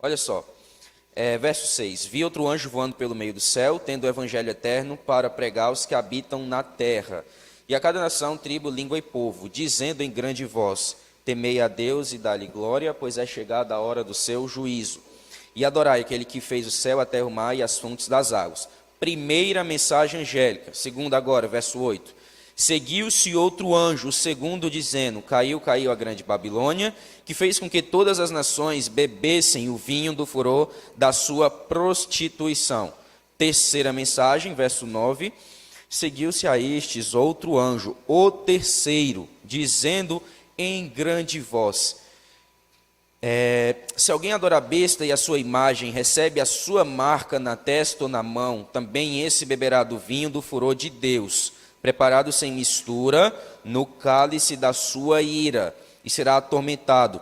Olha só, verso 6. Vi outro anjo voando pelo meio do céu, tendo o evangelho eterno para pregar aos que habitam na terra. E a cada nação, tribo, língua e povo, dizendo em grande voz: temei a Deus e dá-lhe glória, pois é chegada a hora do seu juízo. E adorai aquele que fez o céu, a terra, o mar e as fontes das águas. Primeira mensagem angélica. Segunda agora, verso 8. Seguiu-se outro anjo, o segundo, dizendo: caiu, caiu a grande Babilônia, que fez com que todas as nações bebessem o vinho do furor da sua prostituição. Terceira mensagem, verso 9. Seguiu-se a estes outro anjo, o terceiro, dizendo em grande voz: se alguém adora a besta e a sua imagem, recebe a sua marca na testa ou na mão, também esse beberá do vinho do furor de Deus, preparado sem mistura, no cálice da sua ira, e será atormentado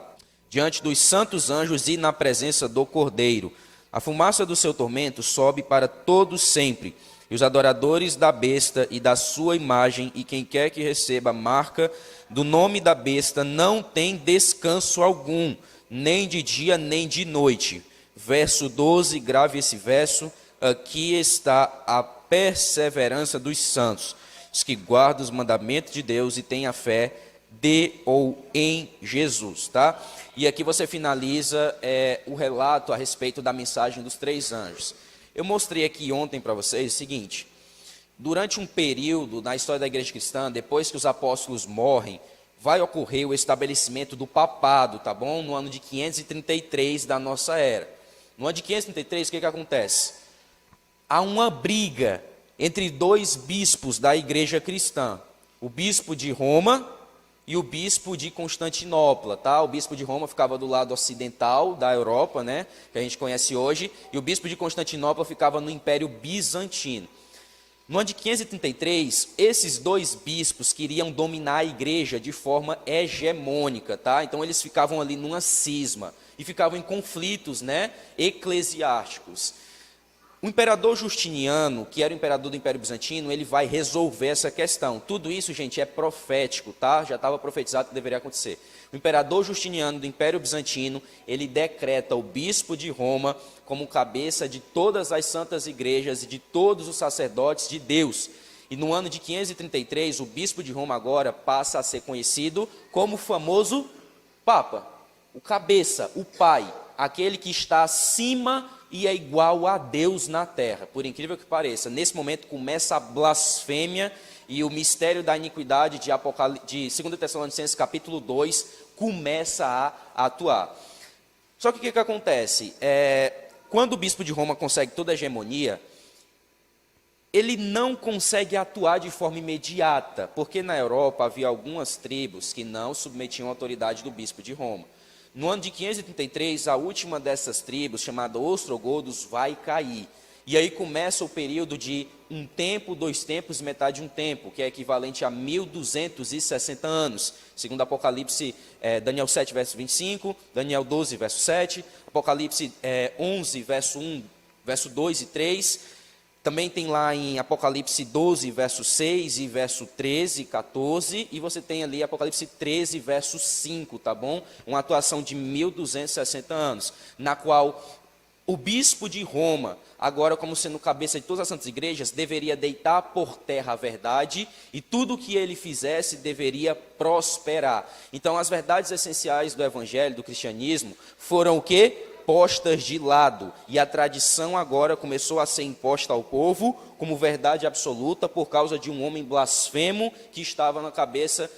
diante dos santos anjos e na presença do Cordeiro. A fumaça do seu tormento sobe para todos sempre, e os adoradores da besta e da sua imagem, e quem quer que receba a marca do nome da besta, não tem descanso algum, nem de dia nem de noite. Verso 12, grave esse verso: aqui está a perseverança dos santos, os que guardam os mandamentos de Deus e têm a fé de ou em Jesus, tá? E aqui você finaliza o relato a respeito da mensagem dos três anjos. Eu mostrei aqui ontem para vocês o seguinte: durante um período na história da igreja cristã, depois que os apóstolos morrem, vai ocorrer o estabelecimento do papado, tá bom? No ano de 533 da nossa era. No ano de 533, o que acontece? Há uma briga entre dois bispos da igreja cristã, o bispo de Roma e o bispo de Constantinopla, tá? O bispo de Roma ficava do lado ocidental da Europa, né, que a gente conhece hoje, e o bispo de Constantinopla ficava no Império Bizantino. No ano de 533, esses dois bispos queriam dominar a igreja de forma hegemônica, tá? Então eles ficavam ali numa cisma e ficavam em conflitos, né, eclesiásticos. O imperador Justiniano, que era o imperador do Império Bizantino, ele vai resolver essa questão. Tudo isso, gente, é profético, tá? Já estava profetizado que deveria acontecer. O imperador Justiniano do Império Bizantino, ele decreta o bispo de Roma como cabeça de todas as santas igrejas e de todos os sacerdotes de Deus. E no ano de 533, o bispo de Roma agora passa a ser conhecido como o famoso Papa, o cabeça, o pai, aquele que está acima e é igual a Deus na terra. Por incrível que pareça, nesse momento começa a blasfêmia e o mistério da iniquidade de 2 Tessalonicenses capítulo 2 começa a atuar. Só que o que acontece? Quando o bispo de Roma consegue toda a hegemonia, ele não consegue atuar de forma imediata, porque na Europa havia algumas tribos que não submetiam a autoridade do bispo de Roma. No ano de 533, a última dessas tribos, chamada Ostrogodos, vai cair. E aí começa o período de um tempo, dois tempos e metade de um tempo, que é equivalente a 1260 anos. Segundo Apocalipse, Daniel 7, verso 25, Daniel 12, verso 7, Apocalipse 11, verso 1, verso 2 e 3. Também tem lá em Apocalipse 12, verso 6 e verso 13 e 14. E você tem ali Apocalipse 13, verso 5, tá bom? Uma atuação de 1260 anos, na qual o bispo de Roma, agora como sendo cabeça de todas as santas igrejas, deveria deitar por terra a verdade e tudo o que ele fizesse deveria prosperar. Então as verdades essenciais do evangelho, do cristianismo, foram o quê? Postas de lado, e a tradição agora começou a ser imposta ao povo como verdade absoluta por causa de um homem blasfemo que estava na cabeça,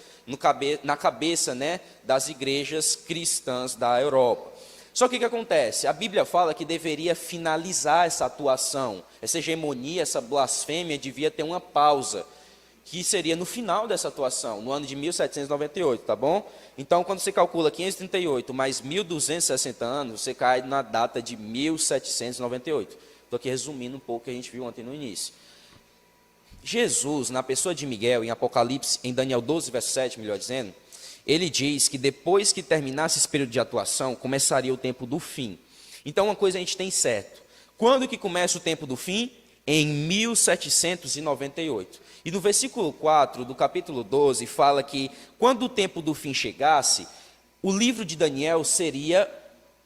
né, das igrejas cristãs da Europa. Só que o que acontece? A Bíblia fala que deveria finalizar essa atuação, essa hegemonia, essa blasfêmia devia ter uma pausa, que seria no final dessa atuação, no ano de 1798, tá bom? Então, quando você calcula 538 mais 1260 anos, você cai na data de 1798. Estou aqui resumindo um pouco o que a gente viu ontem no início. Jesus, na pessoa de Miguel, em Apocalipse, em Daniel 12, verso 7, melhor dizendo, ele diz que depois que terminasse esse período de atuação, começaria o tempo do fim. Então, uma coisa a gente tem certo. Quando que começa o tempo do fim? Em 1798. E no versículo 4 do capítulo 12 fala que quando o tempo do fim chegasse, o livro de Daniel seria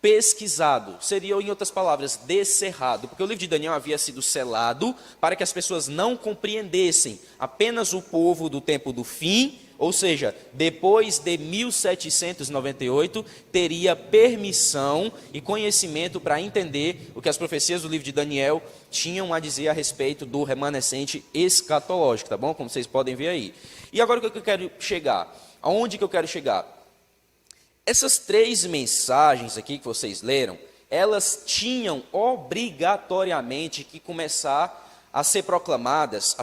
pesquisado, seria, em outras palavras, descerrado, porque o livro de Daniel havia sido selado para que as pessoas não compreendessem, apenas o povo do tempo do fim, ou seja, depois de 1798, teria permissão e conhecimento para entender o que as profecias do livro de Daniel tinham a dizer a respeito do remanescente escatológico, tá bom? Como vocês podem ver aí. E agora o que eu quero chegar? Aonde que eu quero chegar? Essas 3 mensagens aqui que vocês leram, elas tinham obrigatoriamente que começar a ser proclamadas,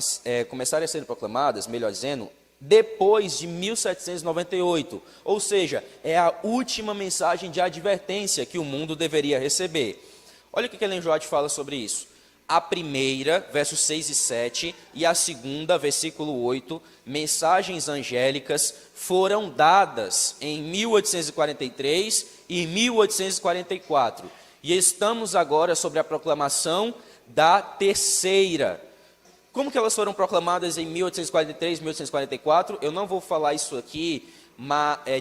melhor dizendo, depois de 1798, ou seja, é a última mensagem de advertência que o mundo deveria receber. Olha o que Ellen White fala sobre isso. A primeira, versos 6 e 7, e a segunda, versículo 8, mensagens angélicas foram dadas em 1843 e 1844. E estamos agora sobre a proclamação da terceira. Como que elas foram proclamadas em 1843 e 1844? Eu não vou falar isso aqui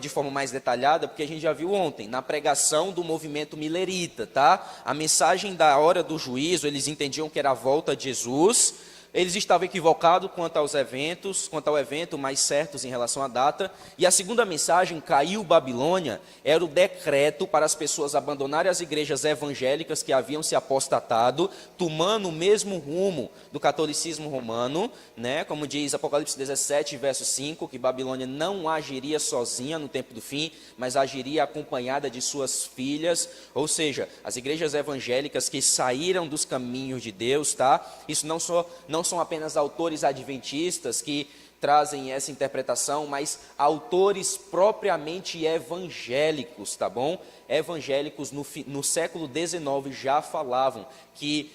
de forma mais detalhada, porque a gente já viu ontem, na pregação do movimento milerita, tá? A mensagem da hora do juízo, eles entendiam que era a volta de Jesus. Eles estavam equivocados quanto ao evento, mais certos em relação à data. E a segunda mensagem, caiu Babilônia, era o decreto para as pessoas abandonarem as igrejas evangélicas que haviam se apostatado, tomando o mesmo rumo do catolicismo romano, né? Como diz Apocalipse 17, verso 5, que Babilônia não agiria sozinha no tempo do fim, mas agiria acompanhada de suas filhas, ou seja, as igrejas evangélicas que saíram dos caminhos de Deus, tá? Isso não são apenas autores adventistas que trazem essa interpretação, mas autores propriamente evangélicos, tá bom? Evangélicos no século XIX já falavam que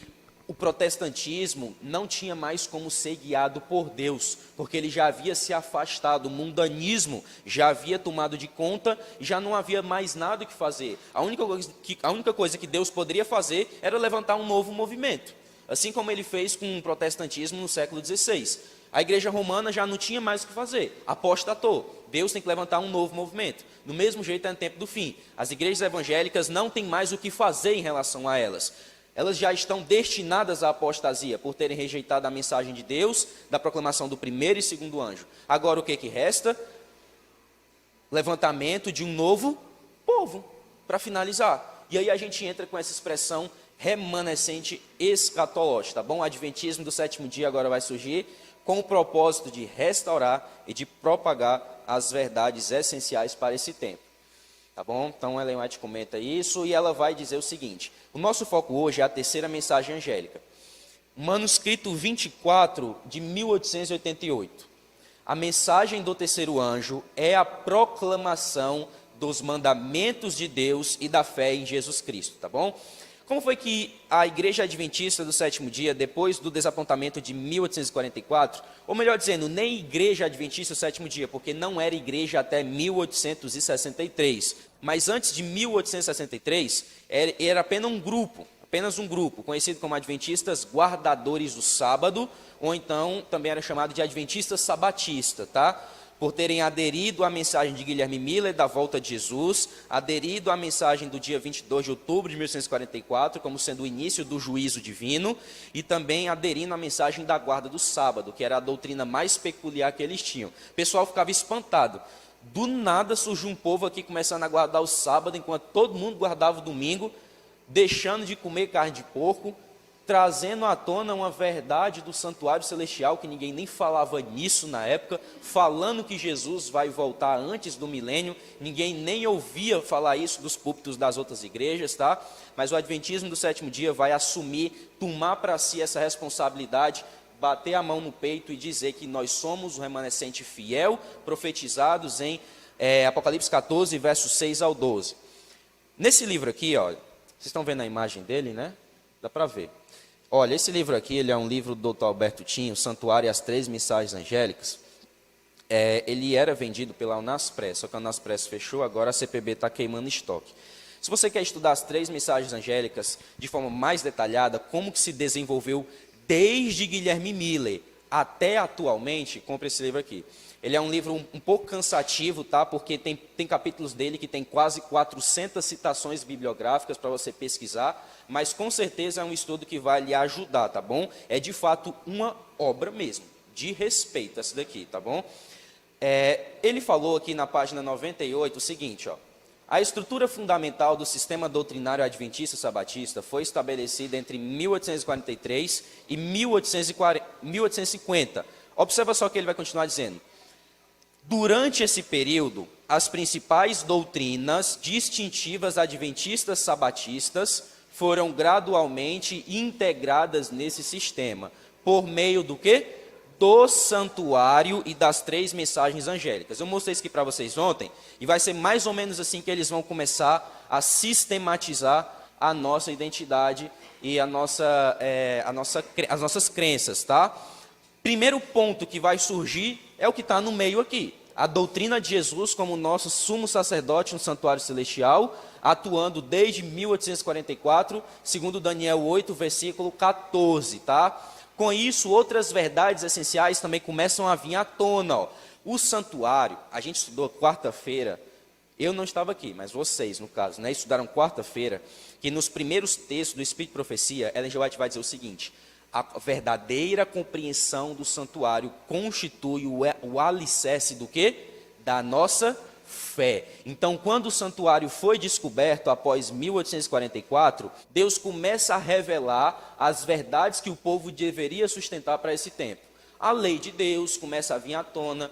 o protestantismo não tinha mais como ser guiado por Deus, porque ele já havia se afastado, o mundanismo já havia tomado de conta e já não havia mais nada que fazer. A única coisa que Deus poderia fazer era levantar um novo movimento. Assim como ele fez com o protestantismo no século XVI. A igreja romana já não tinha mais o que fazer, apostatou. Deus tem que levantar um novo movimento. Do mesmo jeito é no tempo do fim. As igrejas evangélicas não têm mais o que fazer em relação a elas. Elas já estão destinadas à apostasia, por terem rejeitado a mensagem de Deus, da proclamação do primeiro e segundo anjo. Agora o que resta? Levantamento de um novo povo, para finalizar. E aí a gente entra com essa expressão remanescente escatológico, tá bom? O adventismo do sétimo dia agora vai surgir com o propósito de restaurar e de propagar as verdades essenciais para esse tempo, tá bom? Então Ellen White comenta isso e ela vai dizer o seguinte: o nosso foco hoje é a terceira mensagem angélica, manuscrito 24 de 1888. A mensagem do terceiro anjo é a proclamação dos mandamentos de Deus e da fé em Jesus Cristo, tá bom? Como foi que a Igreja Adventista do Sétimo Dia, depois do desapontamento de 1844, ou melhor dizendo, nem Igreja Adventista do Sétimo Dia, porque não era igreja até 1863, mas antes de 1863, era apenas um grupo, conhecido como Adventistas Guardadores do Sábado, ou então também era chamado de Adventistas Sabatistas, tá? Por terem aderido à mensagem de Guilherme Miller da volta de Jesus, aderido à mensagem do dia 22 de outubro de 1844, como sendo o início do juízo divino, e também aderindo à mensagem da guarda do sábado, que era a doutrina mais peculiar que eles tinham. O pessoal ficava espantado. Do nada surgiu um povo aqui começando a guardar o sábado, enquanto todo mundo guardava o domingo, deixando de comer carne de porco, trazendo à tona uma verdade do santuário celestial, que ninguém nem falava nisso na época, falando que Jesus vai voltar antes do milênio, ninguém nem ouvia falar isso dos púlpitos das outras igrejas, tá? Mas o adventismo do sétimo dia vai assumir, tomar para si essa responsabilidade, bater a mão no peito e dizer que nós somos o remanescente fiel, profetizados em Apocalipse 14, versos 6 ao 12. Nesse livro aqui, olha, vocês estão vendo a imagem dele, né? Dá para ver. Olha, esse livro aqui, ele é um livro do Dr. Alberto Tinho, Santuário e as Três Mensagens Angélicas. Ele era vendido pela Unaspress, só que a Unaspress fechou, agora a CPB está queimando estoque. Se você quer estudar as três mensagens angélicas de forma mais detalhada, como que se desenvolveu desde Guilherme Miller até atualmente, compre esse livro aqui. Ele é um livro um pouco cansativo, tá? Porque tem capítulos dele que tem quase 400 citações bibliográficas para você pesquisar, mas com certeza é um estudo que vai lhe ajudar, tá bom? É de fato uma obra mesmo, de respeito essa daqui, tá bom? Ele falou aqui na página 98 o seguinte, ó. A estrutura fundamental do sistema doutrinário adventista sabatista foi estabelecida entre 1843 e 1850. Observa só que ele vai continuar dizendo. Durante esse período, as principais doutrinas distintivas adventistas sabatistas foram gradualmente integradas nesse sistema, por meio do quê? Do santuário e das 3 mensagens angélicas. Eu mostrei isso aqui para vocês ontem, e vai ser mais ou menos assim que eles vão começar a sistematizar a nossa identidade e as nossas crenças, tá? Primeiro ponto que vai surgir é o que está no meio aqui. A doutrina de Jesus como nosso sumo sacerdote no santuário celestial, atuando desde 1844, segundo Daniel 8, versículo 14, tá? Com isso, outras verdades essenciais também começam a vir à tona. Ó. O santuário, a gente estudou quarta-feira, eu não estava aqui, mas vocês, no caso, né, estudaram quarta-feira, que nos primeiros textos do Espírito de Profecia, Ellen G. White vai dizer o seguinte, a verdadeira compreensão do santuário constitui o alicerce do quê? Da nossa fé. Então, quando o santuário foi descoberto após 1844, Deus começa a revelar as verdades que o povo deveria sustentar para esse tempo. A lei de Deus começa a vir à tona.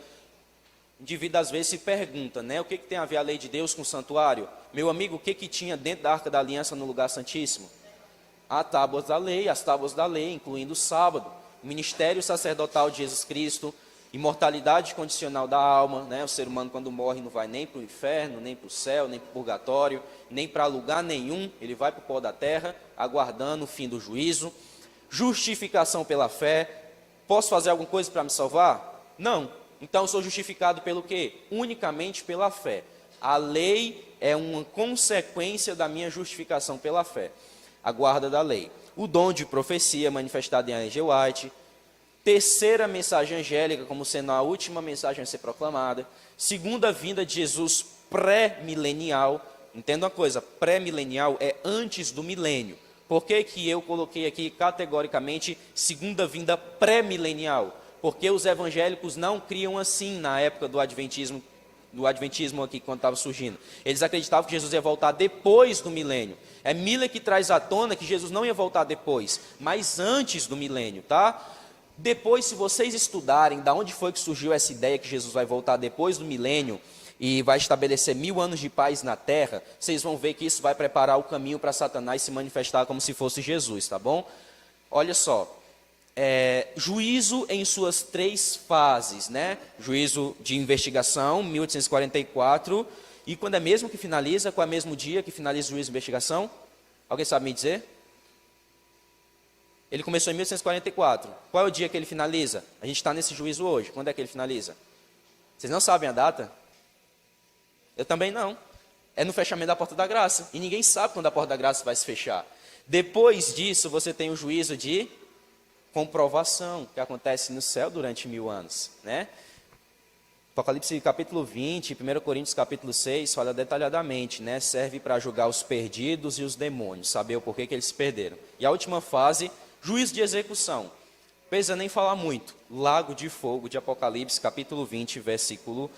O indivíduo às vezes se pergunta, né? O que tem a ver a lei de Deus com o santuário? Meu amigo, o que tinha dentro da Arca da Aliança no lugar santíssimo? As tábuas da lei, incluindo o sábado, o ministério sacerdotal de Jesus Cristo, imortalidade condicional da alma, né? O ser humano quando morre não vai nem para o inferno, nem para o céu, nem para o purgatório, nem para lugar nenhum, ele vai para o pó da terra, aguardando o fim do juízo. Justificação pela fé. Posso fazer alguma coisa para me salvar? Não. Então eu sou justificado pelo quê? Unicamente pela fé. A lei é uma consequência da minha justificação pela fé. A guarda da lei. O dom de profecia manifestado em Ellen G. White. Terceira mensagem angélica, como sendo a última mensagem a ser proclamada. Segunda vinda de Jesus pré-milenial. Entenda uma coisa, pré-milenial é antes do milênio. Por que eu coloquei aqui categoricamente segunda vinda pré-milenial? Porque os evangélicos não criam assim na época do adventismo aqui, quando estava surgindo. Eles acreditavam que Jesus ia voltar depois do milênio. É Miller que traz à tona que Jesus não ia voltar depois, mas antes do milênio, tá? Depois, se vocês estudarem da onde foi que surgiu essa ideia que Jesus vai voltar depois do milênio e vai estabelecer 1000 anos de paz na terra, vocês vão ver que isso vai preparar o caminho para Satanás se manifestar como se fosse Jesus, tá bom? Olha só, juízo em suas 3 fases, né? Juízo de investigação, 1844, e quando é mesmo que finaliza? Qual é o mesmo dia que finaliza o juízo de investigação? Alguém sabe me dizer? Ele começou em 1844. Qual é o dia que ele finaliza? A gente está nesse juízo hoje. Quando é que ele finaliza? Vocês não sabem a data? Eu também não. É no fechamento da porta da graça. E ninguém sabe quando a porta da graça vai se fechar. Depois disso, você tem o juízo de comprovação, que acontece no céu durante 1000 anos. Né? Apocalipse capítulo 20, 1 Coríntios capítulo 6, fala detalhadamente, né? Serve para julgar os perdidos e os demônios, saber o porquê que eles se perderam. E a última fase, juízo de execução. Não precisa nem falar muito. Lago de fogo de Apocalipse, capítulo 20, versículo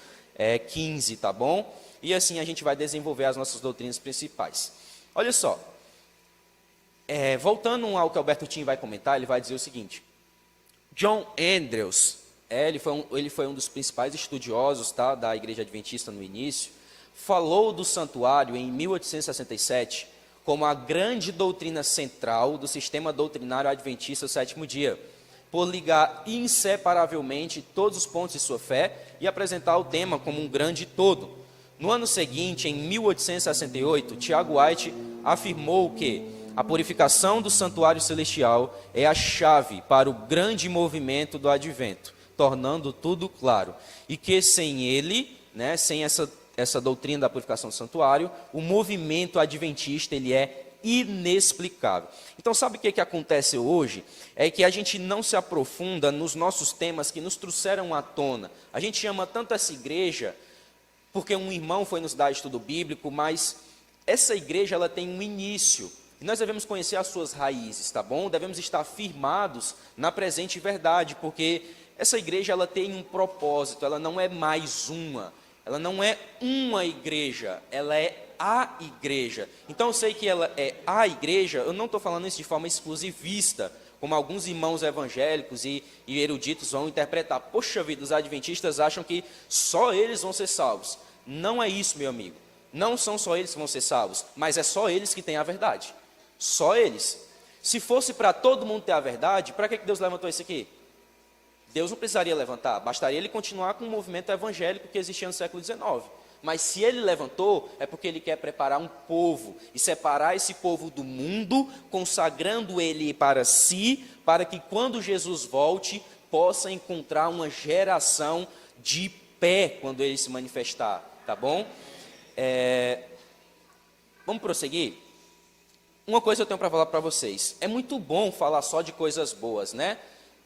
15, tá bom? E assim a gente vai desenvolver as nossas doutrinas principais. Olha só. Voltando ao que Alberto Tim vai comentar, ele vai dizer o seguinte. John Andrews, ele foi um dos principais estudiosos, tá, da Igreja Adventista no início, falou do santuário em 1867 como a grande doutrina central do sistema doutrinário adventista do sétimo dia, por ligar inseparavelmente todos os pontos de sua fé e apresentar o tema como um grande todo. No ano seguinte, em 1868, Tiago White afirmou que a purificação do santuário celestial é a chave para o grande movimento do advento, tornando tudo claro, e que sem ele, né, sem essa doutrina da purificação do santuário, o movimento adventista ele é inexplicável. Então, sabe o que acontece hoje? É que a gente não se aprofunda nos nossos temas que nos trouxeram à tona. A gente chama tanto essa igreja porque um irmão foi nos dar estudo bíblico, mas essa igreja ela tem um início. E nós devemos conhecer as suas raízes, tá bom? Devemos estar firmados na presente verdade, porque essa igreja ela tem um propósito, ela não é mais uma. Ela não é uma igreja, ela é a igreja. Então eu sei que ela é a igreja, eu não estou falando isso de forma exclusivista, como alguns irmãos evangélicos e eruditos vão interpretar. Poxa vida, os adventistas acham que só eles vão ser salvos. Não é isso, meu amigo. Não são só eles que vão ser salvos, mas é só eles que têm a verdade. Só eles. Se fosse para todo mundo ter a verdade, para que Deus levantou isso aqui? Deus não precisaria levantar, bastaria ele continuar com o movimento evangélico que existia no século XIX. Mas se ele levantou, é porque ele quer preparar um povo e separar esse povo do mundo, consagrando ele para si, para que quando Jesus volte, possa encontrar uma geração de pé quando ele se manifestar, tá bom? Vamos prosseguir? Uma coisa eu tenho para falar para vocês, é muito bom falar só de coisas boas, né?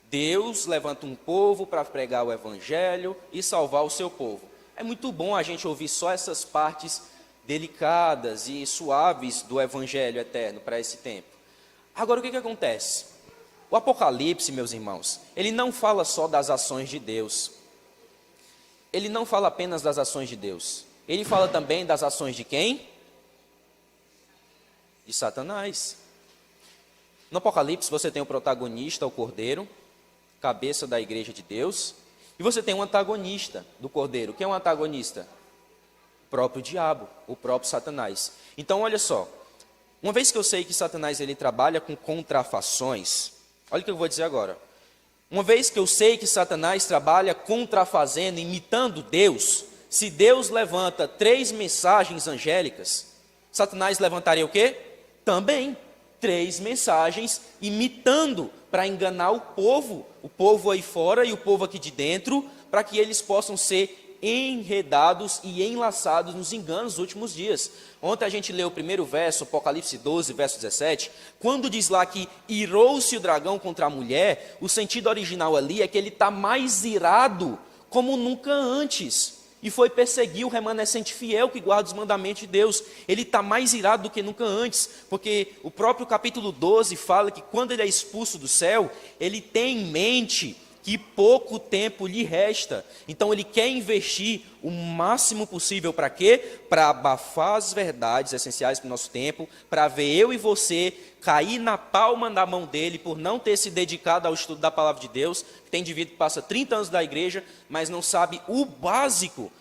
Deus levanta um povo para pregar o evangelho e salvar o seu povo. É muito bom a gente ouvir só essas partes delicadas e suaves do evangelho eterno para esse tempo. Agora, o que acontece? O Apocalipse, meus irmãos, ele não fala só das ações de Deus. Ele não fala apenas das ações de Deus. Ele fala também das ações de quem? De Satanás. No Apocalipse você tem o protagonista, o Cordeiro, cabeça da igreja de Deus, e você tem um antagonista do Cordeiro. Quem é um antagonista? O próprio diabo, o próprio Satanás. Então, olha só, uma vez que eu sei que Satanás ele trabalha com contrafações, olha o que eu vou dizer agora. Uma vez que eu sei que Satanás trabalha contrafazendo, imitando Deus, se Deus levanta 3 mensagens angélicas, Satanás levantaria o quê? Também 3 mensagens imitando para enganar o povo aí fora e o povo aqui de dentro, para que eles possam ser enredados e enlaçados nos enganos dos últimos dias. Ontem a gente leu o primeiro verso, Apocalipse 12, verso 17, quando diz lá que irou-se o dragão contra a mulher, o sentido original ali é que ele está mais irado como nunca antes. E foi perseguir o remanescente fiel que guarda os mandamentos de Deus. Ele está mais irado do que nunca antes, porque o próprio capítulo 12 fala que quando ele é expulso do céu, ele tem em mente que pouco tempo lhe resta. Então ele quer investir o máximo possível para quê? Para abafar as verdades essenciais para o nosso tempo, para ver eu e você cair na palma da mão dele por não ter se dedicado ao estudo da palavra de Deus. Tem indivíduo que passa 30 anos da igreja, mas não sabe o básico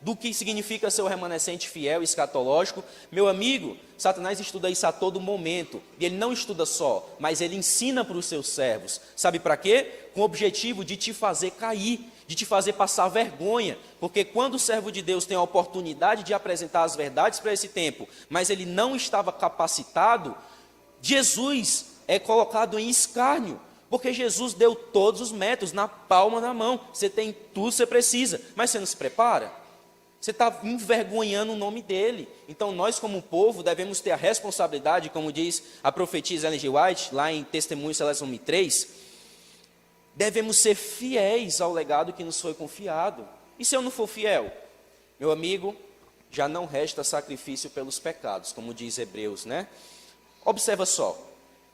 do que significa ser o remanescente fiel e escatológico. Meu amigo, Satanás estuda isso a todo momento, e ele não estuda só, mas ele ensina para os seus servos. Sabe para quê? Com o objetivo de te fazer cair, de te fazer passar vergonha, porque quando o servo de Deus tem a oportunidade de apresentar as verdades para esse tempo, mas ele não estava capacitado, Jesus é colocado em escárnio, porque Jesus deu todos os métodos na palma da mão. Você tem tudo que você precisa, mas você não se prepara? Você está envergonhando o nome dele. Então nós como povo devemos ter a responsabilidade, como diz a profetisa Ellen G. White, lá em Testemunhos Celestiais 3, devemos ser fiéis ao legado que nos foi confiado. E se eu não for fiel? Meu amigo, já não resta sacrifício pelos pecados, como diz Hebreus, né? Observa só,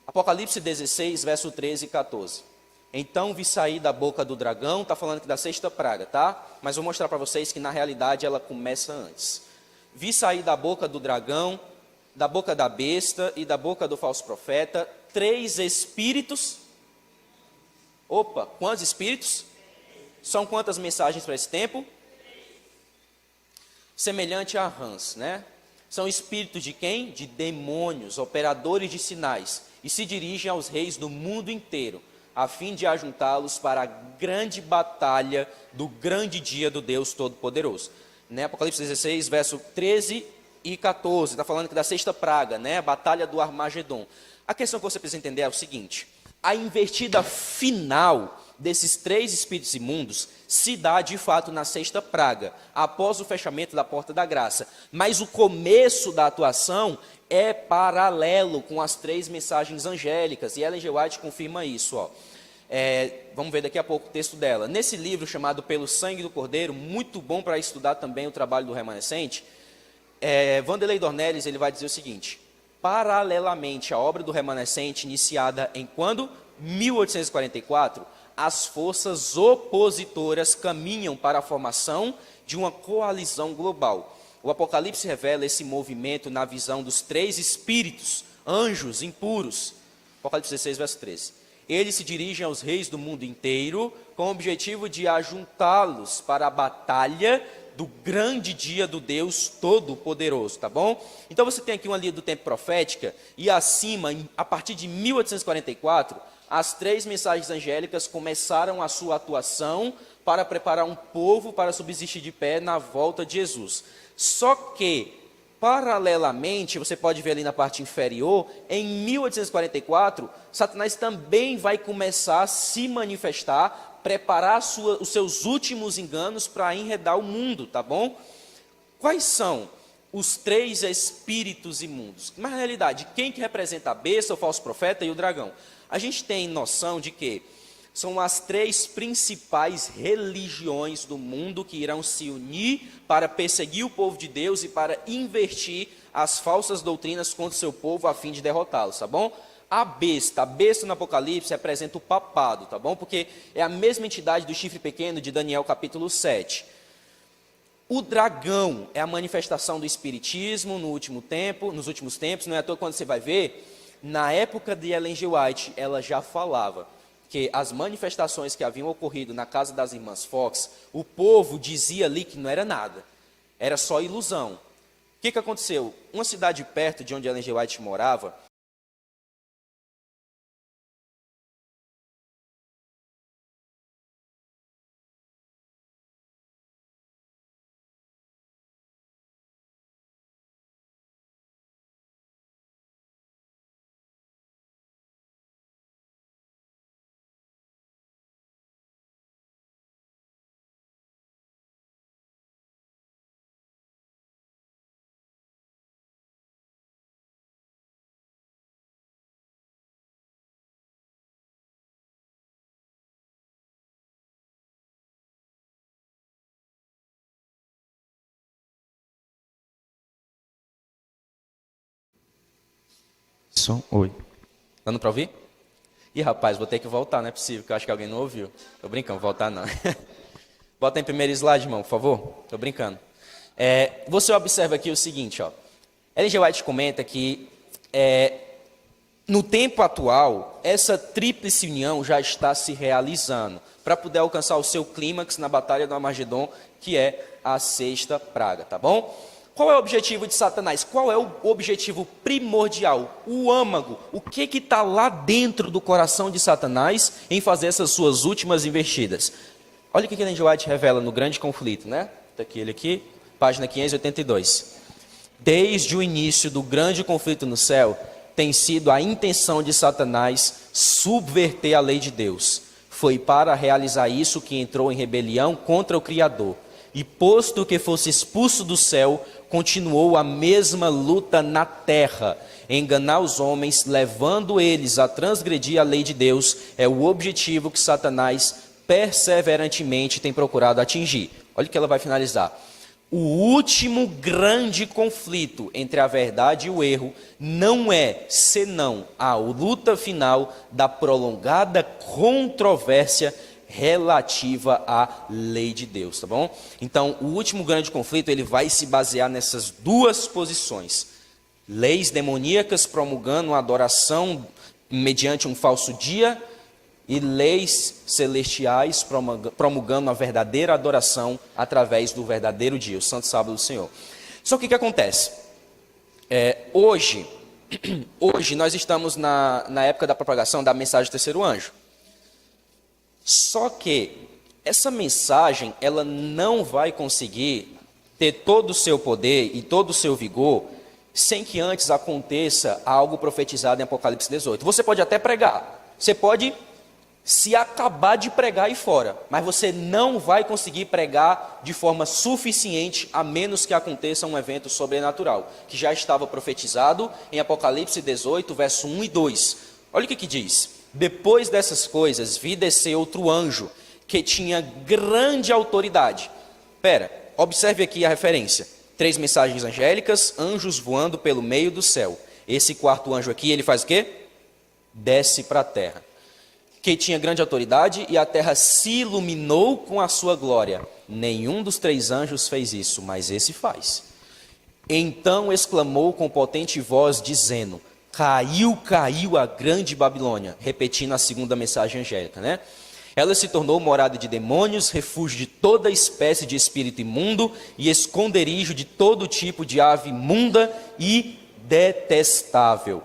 Apocalipse 16, verso 13 e 14. Então vi sair da boca do dragão, está falando aqui da 6ª praga, tá? Mas vou mostrar para vocês que na realidade ela começa antes. Vi sair da boca do dragão, da boca da besta e da boca do falso profeta, 3 espíritos. Opa, quantos espíritos? São quantas mensagens para esse tempo? Semelhante a rãs, né? São espíritos de quem? De demônios, operadores de sinais, e se dirigem aos reis do mundo inteiro, a fim de ajuntá-los para a grande batalha do grande dia do Deus Todo-Poderoso. Né? Apocalipse 16, verso 13 e 14, está falando aqui da 6ª praga, né? A batalha do Armagedon. A questão que você precisa entender é o seguinte: a investida final desses 3 espíritos imundos se dá, de fato, na 6ª praga, após o fechamento da Porta da Graça. Mas o começo da atuação é paralelo com as 3 mensagens angélicas, e Ellen G. White confirma isso. Vamos ver daqui a pouco o texto dela. Nesse livro chamado Pelo Sangue do Cordeiro, muito bom para estudar também o trabalho do remanescente, Vanderlei Dornelles ele vai dizer o seguinte: paralelamente à obra do remanescente, iniciada em quando? 1844, as forças opositoras caminham para a formação de uma coalizão global. O Apocalipse revela esse movimento na visão dos 3 espíritos, anjos impuros. Apocalipse 16, verso 13. Eles se dirigem aos reis do mundo inteiro com o objetivo de ajuntá-los para a batalha do grande dia do Deus Todo-Poderoso, tá bom? Então você tem aqui uma linha do tempo profética, e acima, a partir de 1844, as 3 mensagens angélicas começaram a sua atuação para preparar um povo para subsistir de pé na volta de Jesus. Só que, paralelamente, você pode ver ali na parte inferior, em 1844, Satanás também vai começar a se manifestar, preparar os seus últimos enganos para enredar o mundo, tá bom? Quais são os 3 espíritos imundos? Na realidade, quem que representa a besta, o falso profeta e o dragão? A gente tem noção de que são as 3 principais religiões do mundo que irão se unir para perseguir o povo de Deus e para invertir as falsas doutrinas contra o seu povo a fim de derrotá-los, tá bom? A besta no Apocalipse representa o papado, tá bom? Porque é a mesma entidade do chifre pequeno de Daniel capítulo 7. O dragão é a manifestação do espiritismo nos últimos tempos, não é à toa quando você vai ver, na época de Ellen G. White, ela já falava que as manifestações que haviam ocorrido na casa das irmãs Fox, o povo dizia ali que não era nada, era só ilusão. O que aconteceu? Uma cidade perto de onde Ellen G. White morava, Oi. Dando para ouvir? Ih, rapaz, vou ter que voltar, não é possível, que eu acho que alguém não ouviu. Tô brincando, voltar não. Bota em primeiro slide, irmão, por favor. Tô brincando. Você observa aqui o seguinte, ó. Ellen G. White comenta que no tempo atual, essa tríplice união já está se realizando para poder alcançar o seu clímax na Batalha do Armagedon, que é a 6ª praga, tá bom? Qual é o objetivo de Satanás? Qual é o objetivo primordial? O âmago. O que está lá dentro do coração de Satanás em fazer essas suas últimas investidas? Olha o que Ellen G. White revela no Grande Conflito, né? Está aqui, ele aqui, página 582. Desde o início do grande conflito no céu, tem sido a intenção de Satanás subverter a lei de Deus. Foi para realizar isso que entrou em rebelião contra o Criador. E posto que fosse expulso do céu, continuou a mesma luta na terra. Enganar os homens, levando eles a transgredir a lei de Deus, é o objetivo que Satanás perseverantemente tem procurado atingir. Olha o que ela vai finalizar. O último grande conflito entre a verdade e o erro não é senão a luta final da prolongada controvérsia relativa à lei de Deus, tá bom? Então, o último grande conflito, ele vai se basear nessas 2 posições. Leis demoníacas promulgando a adoração mediante um falso dia, e leis celestiais promulgando a verdadeira adoração através do verdadeiro dia, o Santo Sábado do Senhor. Só que o que acontece? Hoje nós estamos na época da propagação da mensagem do terceiro anjo. Só que essa mensagem, ela não vai conseguir ter todo o seu poder e todo o seu vigor sem que antes aconteça algo profetizado em Apocalipse 18. Você pode até pregar, você pode se acabar de pregar aí fora, mas você não vai conseguir pregar de forma suficiente, a menos que aconteça um evento sobrenatural, que já estava profetizado em Apocalipse 18, verso 1 e 2. Olha o que diz: depois dessas coisas, vi descer outro anjo, que tinha grande autoridade. Observe aqui a referência: 3 mensagens angélicas, anjos voando pelo meio do céu. Esse quarto anjo aqui, ele faz o quê? Desce para a terra. Que tinha grande autoridade, e a terra se iluminou com a sua glória. Nenhum dos 3 anjos fez isso, mas esse faz. Então exclamou com potente voz, dizendo: caiu, caiu a grande Babilônia. Repetindo a segunda mensagem angélica, né? Ela se tornou morada de demônios, refúgio de toda espécie de espírito imundo e esconderijo de todo tipo de ave imunda e detestável.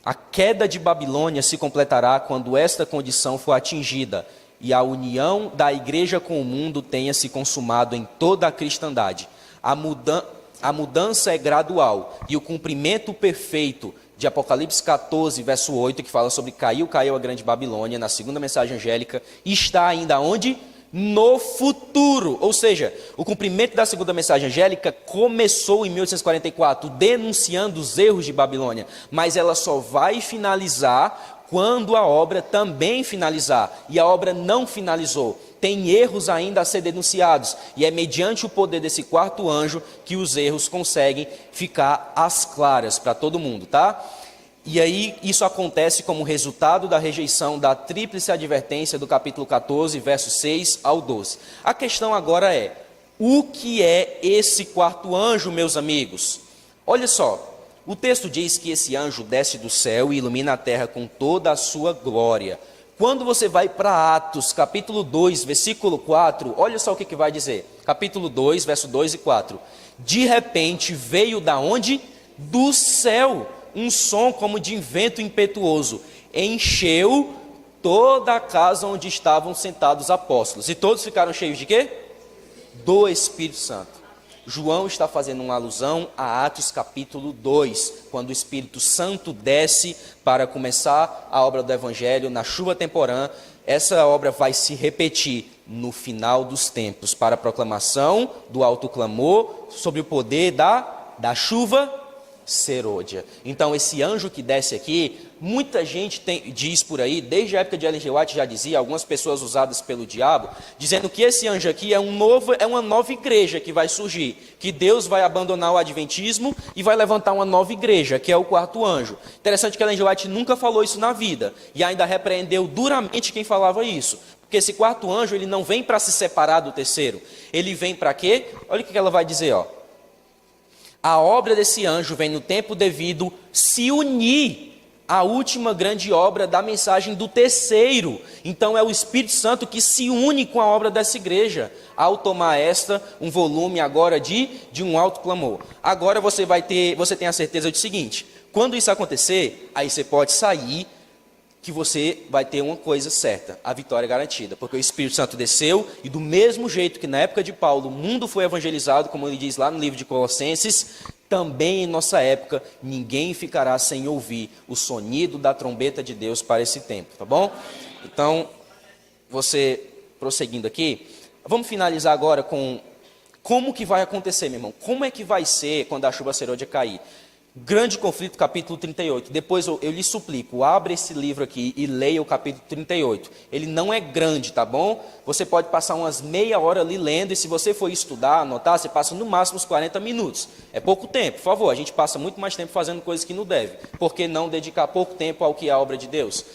A queda de Babilônia se completará quando esta condição for atingida e a união da igreja com o mundo tenha se consumado em toda a cristandade. A mudança é gradual e o cumprimento perfeito de Apocalipse 14, verso 8, que fala sobre caiu, caiu a grande Babilônia, na segunda mensagem angélica, está ainda onde? No futuro. Ou seja, o cumprimento da segunda mensagem angélica começou em 1844, denunciando os erros de Babilônia, mas ela só vai finalizar quando a obra também finalizar, e a obra não finalizou. Tem erros ainda a ser denunciados, e é mediante o poder desse quarto anjo que os erros conseguem ficar às claras para todo mundo, tá? E aí isso acontece como resultado da rejeição da tríplice advertência do capítulo 14, versos 6 ao 12. A questão agora é: o que é esse quarto anjo, meus amigos? Olha só, o texto diz que esse anjo desce do céu e ilumina a terra com toda a sua glória. Quando você vai para Atos, capítulo 2, versículo 4, olha só o que vai dizer. Capítulo 2, verso 2 e 4. De repente veio da onde? Do céu, um som como de vento impetuoso. Encheu toda a casa onde estavam sentados os apóstolos. E todos ficaram cheios de quê? Do Espírito Santo. João está fazendo uma alusão a Atos capítulo 2, quando o Espírito Santo desce para começar a obra do Evangelho na chuva temporã. Essa obra vai se repetir no final dos tempos, para a proclamação do alto clamor sobre o poder da chuva serôdia. Então esse anjo que desce aqui, muita gente diz por aí, desde a época de Ellen G. White já dizia, algumas pessoas usadas pelo diabo, dizendo que esse anjo aqui é uma nova igreja que vai surgir, que Deus vai abandonar o adventismo e vai levantar uma nova igreja, que é o quarto anjo. Interessante que Ellen G. White nunca falou isso na vida, e ainda repreendeu duramente quem falava isso, porque esse quarto anjo ele não vem para se separar do terceiro, ele vem para quê? Olha o que ela vai dizer, ó. A obra desse anjo vem no tempo devido se unir à última grande obra da mensagem do terceiro. Então é o Espírito Santo que se une com a obra dessa igreja, ao tomar um volume agora de um alto clamor. Agora você tem a certeza do seguinte: quando isso acontecer, aí você pode sair, que você vai ter uma coisa certa, a vitória garantida, porque o Espírito Santo desceu, e do mesmo jeito que na época de Paulo o mundo foi evangelizado, como ele diz lá no livro de Colossenses, também em nossa época ninguém ficará sem ouvir o sonido da trombeta de Deus para esse tempo, tá bom? Então, você prosseguindo aqui, vamos finalizar agora com como que vai acontecer, meu irmão, como é que vai ser quando a chuva serôdia cair? Grande conflito, capítulo 38. Depois eu lhe suplico, abra esse livro aqui e leia o capítulo 38. Ele não é grande, tá bom? Você pode passar umas meia hora ali lendo, e se você for estudar, anotar, você passa no máximo uns 40 minutos. É pouco tempo, por favor. A gente passa muito mais tempo fazendo coisas que não deve. Por que não dedicar pouco tempo ao que é a obra de Deus?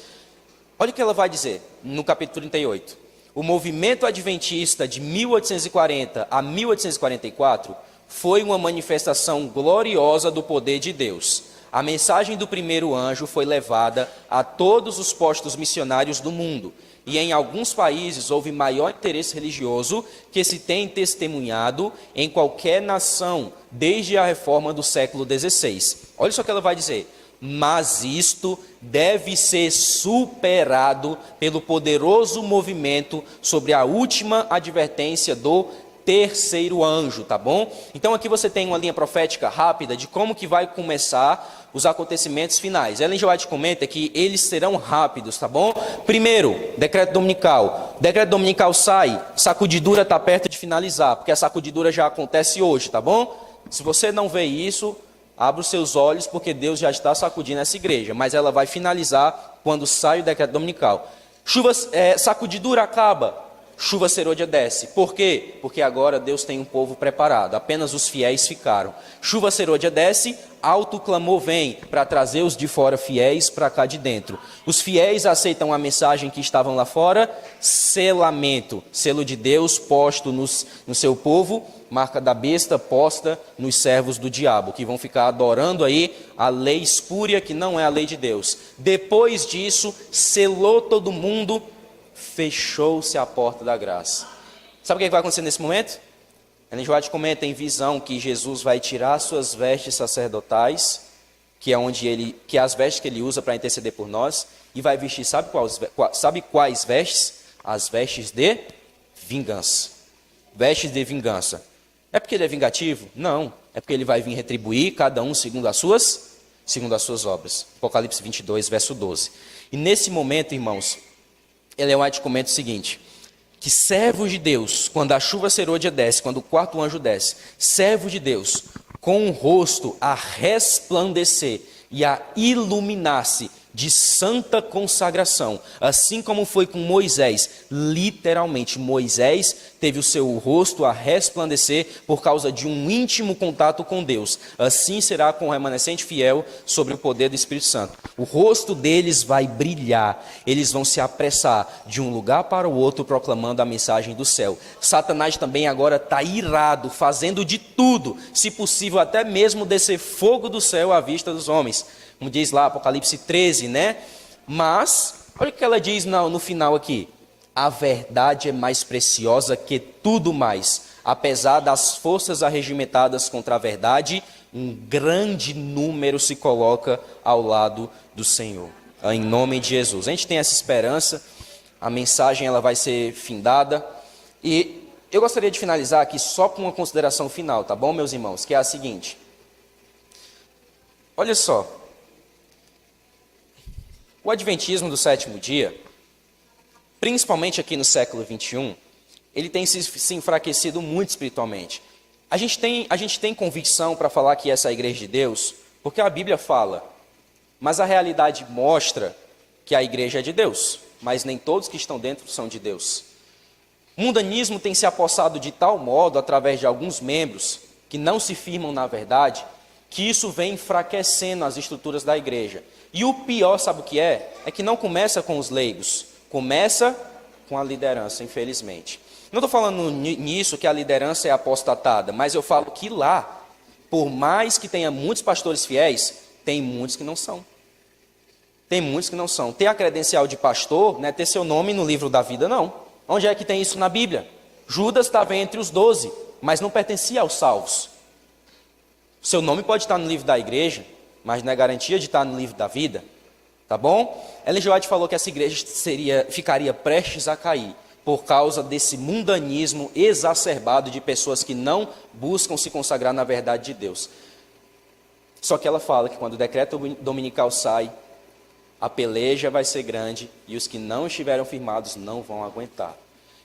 Olha o que ela vai dizer no capítulo 38. O movimento adventista de 1840 a 1844 foi uma manifestação gloriosa do poder de Deus. A mensagem do primeiro anjo foi levada a todos os postos missionários do mundo, e em alguns países houve maior interesse religioso que se tem testemunhado em qualquer nação desde a reforma do século XVI. Olha só o que ela vai dizer: mas isto deve ser superado pelo poderoso movimento sobre a última advertência do terceiro anjo, tá bom? Então aqui você tem uma linha profética rápida de como que vai começar os acontecimentos finais. Ellen G. White comenta que eles serão rápidos, tá bom? Primeiro, decreto dominical. Decreto dominical sai, sacudidura está perto de finalizar, porque a sacudidura já acontece hoje, tá bom? Se você não vê isso, abra os seus olhos, porque Deus já está sacudindo essa igreja, mas ela vai finalizar quando sai o decreto dominical. Sacudidura acaba, chuva serôdia desce. Por quê? Porque agora Deus tem um povo preparado, apenas os fiéis ficaram. Chuva serôdia desce, alto clamor vem para trazer os de fora fiéis para cá de dentro. Os fiéis aceitam a mensagem que estavam lá fora, selamento, selo de Deus posto no seu povo, marca da besta posta nos servos do diabo, que vão ficar adorando aí a lei espúria que não é a lei de Deus. Depois disso, selou todo mundo, fechou-se a porta da graça. Sabe o que vai acontecer nesse momento? Ellen G. White comenta em visão que Jesus vai tirar suas vestes sacerdotais, que é as vestes que ele usa para interceder por nós, e vai vestir, sabe quais vestes? As vestes de vingança. Vestes de vingança. É porque ele é vingativo? Não. É porque ele vai vir retribuir cada um segundo as suas obras. Apocalipse 22, verso 12. E nesse momento, irmãos, Ellen White comenta o seguinte, que servos de Deus, quando a chuva serôdia desce, quando o quarto anjo desce, servos de Deus, com o rosto a resplandecer e a iluminar-se de santa consagração, assim como foi com Moisés. Literalmente, Moisés teve o seu rosto a resplandecer por causa de um íntimo contato com Deus. Assim será com o remanescente fiel sobre o poder do Espírito Santo. O rosto deles vai brilhar, eles vão se apressar de um lugar para o outro proclamando a mensagem do céu. Satanás também agora está irado, fazendo de tudo, se possível até mesmo descer fogo do céu à vista dos homens. Como diz lá Apocalipse 13, né? Mas, olha o que ela diz no final aqui. A verdade é mais preciosa que tudo mais. Apesar das forças arregimentadas contra a verdade, um grande número se coloca ao lado do Senhor. Em nome de Jesus. A gente tem essa esperança. A mensagem ela vai ser findada. E eu gostaria de finalizar aqui só com uma consideração final, tá bom, meus irmãos? Que é a seguinte. Olha só. O adventismo do sétimo dia, principalmente aqui no século 21, ele tem se enfraquecido muito espiritualmente. A gente tem convicção para falar que essa é a igreja de Deus, porque a Bíblia fala, mas a realidade mostra que a igreja é de Deus, mas nem todos que estão dentro são de Deus. O mundanismo tem se apossado de tal modo, através de alguns membros, que não se firmam na verdade, que isso vem enfraquecendo as estruturas da igreja. E o pior, sabe o que é? É que não começa com os leigos, começa com a liderança, infelizmente. Não estou falando nisso que a liderança é apostatada, mas eu falo que lá, por mais que tenha muitos pastores fiéis, tem muitos que não são. Tem muitos que não são. Ter a credencial de pastor não é ter seu nome no livro da vida, não. Onde é que tem isso na Bíblia? Judas estava entre os 12, mas não pertencia aos salvos. Seu nome pode estar no livro da igreja, mas não é garantia de estar no livro da vida, tá bom? Ellen G. White falou que essa igreja ficaria prestes a cair, por causa desse mundanismo exacerbado de pessoas que não buscam se consagrar na verdade de Deus. Só que ela fala que quando o decreto dominical sai, a peleja vai ser grande e os que não estiveram firmados não vão aguentar.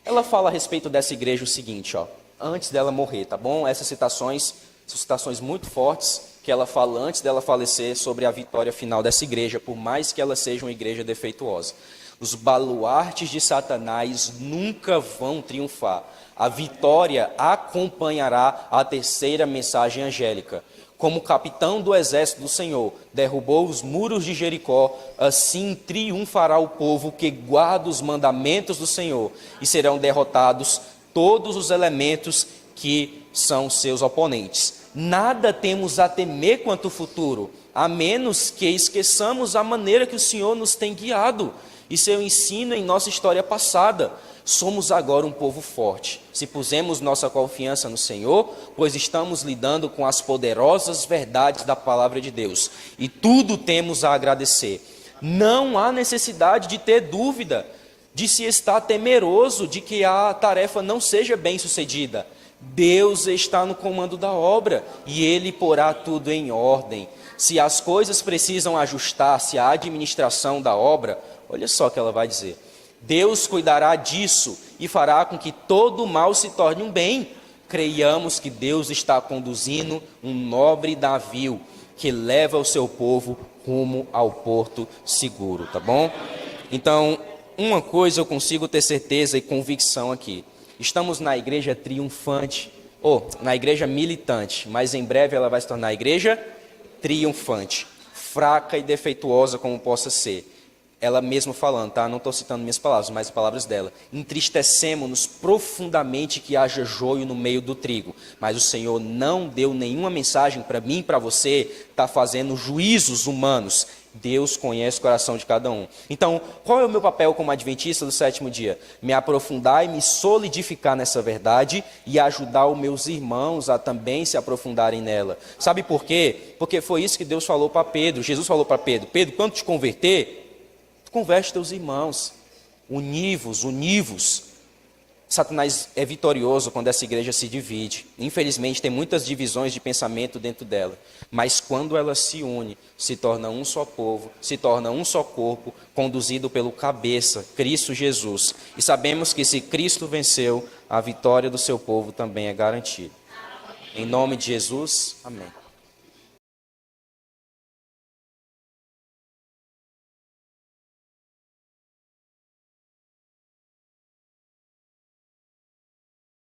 Ela fala a respeito dessa igreja o seguinte, antes dela morrer, tá bom? Essas citações são citações muito fortes que ela fala antes dela falecer sobre a vitória final dessa igreja, por mais que ela seja uma igreja defeituosa. Os baluartes de Satanás nunca vão triunfar. A vitória acompanhará a terceira mensagem angélica. Como o capitão do exército do Senhor derrubou os muros de Jericó, assim triunfará o povo que guarda os mandamentos do Senhor, e serão derrotados todos os elementos que são seus oponentes. Nada temos a temer quanto ao futuro, a menos que esqueçamos a maneira que o Senhor nos tem guiado e seu ensino em nossa história passada. Somos agora um povo forte, se pusemos nossa confiança no Senhor, pois estamos lidando com as poderosas verdades da palavra de Deus, e tudo temos a agradecer. Não há necessidade de ter dúvida, de se estar temeroso de que a tarefa não seja bem sucedida. Deus está no comando da obra e Ele porá tudo em ordem. Se as coisas precisam ajustar-se à administração da obra, olha só o que ela vai dizer: Deus cuidará disso e fará com que todo o mal se torne um bem. Creiamos que Deus está conduzindo um nobre navio que leva o seu povo rumo ao porto seguro, tá bom? Então, uma coisa eu consigo ter certeza e convicção aqui: estamos na igreja triunfante, ou na igreja militante, mas em breve ela vai se tornar a igreja triunfante, fraca e defeituosa como possa ser. Ela mesma falando, tá? Não estou citando minhas palavras, mas as palavras dela. Entristecemos-nos profundamente que haja joio no meio do trigo, mas o Senhor não deu nenhuma mensagem para mim e para você estar fazendo juízos humanos. Deus conhece o coração de cada um. Então, qual é o meu papel como adventista do sétimo dia? Me aprofundar e me solidificar nessa verdade e ajudar os meus irmãos a também se aprofundarem nela. Sabe por quê? Porque foi isso que Deus falou para Pedro. Jesus falou para Pedro: Pedro, quando te converter, tu converte teus irmãos, univos. Satanás é vitorioso quando essa igreja se divide. Infelizmente tem muitas divisões de pensamento dentro dela, mas quando ela se une, se torna um só povo, se torna um só corpo, conduzido pelo cabeça, Cristo Jesus. E sabemos que se Cristo venceu, a vitória do seu povo também é garantida. Em nome de Jesus, amém.